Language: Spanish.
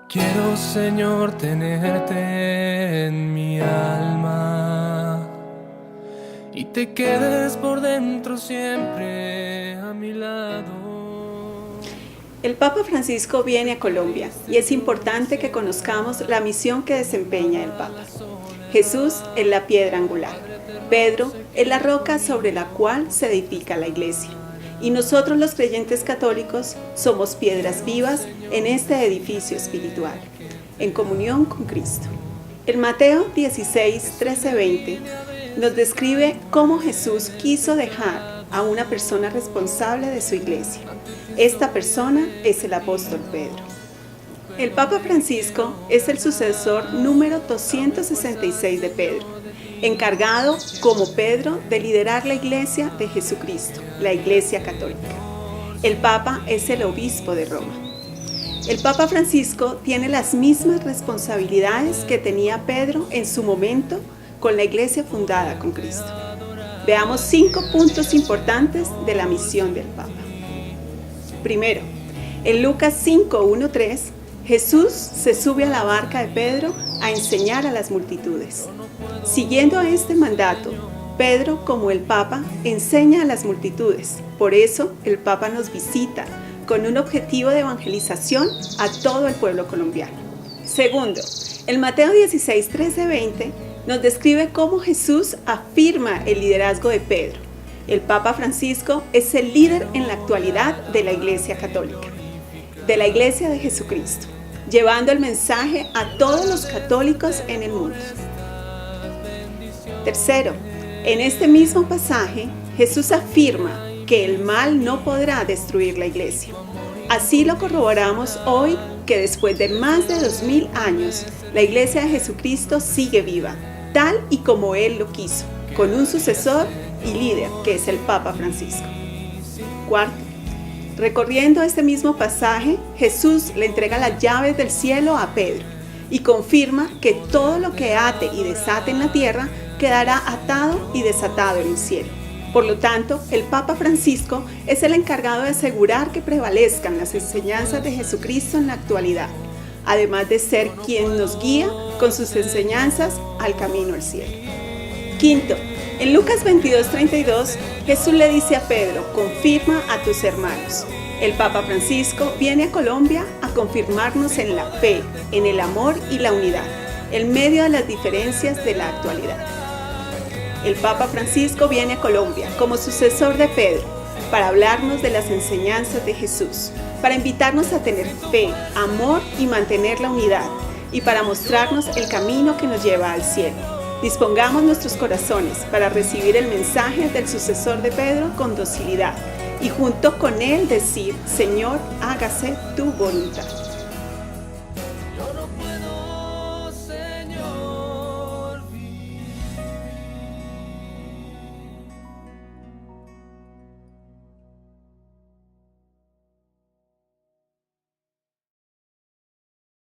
Quiero, Señor, tenerte en mi alma y te quedes por dentro siempre a mi lado. El Papa Francisco viene a Colombia y es importante que conozcamos la misión que desempeña el Papa. Jesús es la piedra angular, Pedro es la roca sobre la cual se edifica la iglesia. Y nosotros los creyentes católicos somos piedras vivas en este edificio espiritual, en comunión con Cristo. En Mateo 16, 13, 20 nos describe cómo Jesús quiso dejar a una persona responsable de su iglesia. Esta persona es el apóstol Pedro. El Papa Francisco es el sucesor número 266 de Pedro, encargado como Pedro de liderar la Iglesia de Jesucristo, la Iglesia Católica. El Papa es el obispo de Roma. El Papa Francisco tiene las mismas responsabilidades que tenía Pedro en su momento con la Iglesia fundada con Cristo. Veamos 5 puntos importantes de la misión del Papa. Primero, en Lucas 5, 1, 3, Jesús se sube a la barca de Pedro a enseñar a las multitudes. Siguiendo a este mandato, Pedro, como el Papa, enseña a las multitudes. Por eso, el Papa nos visita con un objetivo de evangelización a todo el pueblo colombiano. Segundo, en Mateo 16, 13, 20, nos describe cómo Jesús afirma el liderazgo de Pedro. El Papa Francisco es el líder en la actualidad de la Iglesia Católica, de la Iglesia de Jesucristo, llevando el mensaje a todos los católicos en el mundo. Tercero, en este mismo pasaje, Jesús afirma que el mal no podrá destruir la Iglesia. Así lo corroboramos hoy que después de más de 2000 años, la Iglesia de Jesucristo sigue viva, tal y como Él lo quiso, con un sucesor y líder que es el Papa Francisco. Cuarto, recorriendo este mismo pasaje, Jesús le entrega las llaves del cielo a Pedro y confirma que todo lo que ate y desate en la tierra quedará atado y desatado en el cielo. Por lo tanto, el Papa Francisco es el encargado de asegurar que prevalezcan las enseñanzas de Jesucristo en la actualidad, además de ser quien nos guía con sus enseñanzas al camino al cielo. Quinto, en Lucas 22, 32, Jesús le dice a Pedro: confirma a tus hermanos. El Papa Francisco viene a Colombia a confirmarnos en la fe, en el amor y la unidad, en medio de las diferencias de la actualidad. El Papa Francisco viene a Colombia como sucesor de Pedro para hablarnos de las enseñanzas de Jesús, para invitarnos a tener fe, amor y mantener la unidad, y para mostrarnos el camino que nos lleva al cielo. Dispongamos nuestros corazones para recibir el mensaje del sucesor de Pedro con docilidad y junto con él decir: Señor, hágase tu voluntad.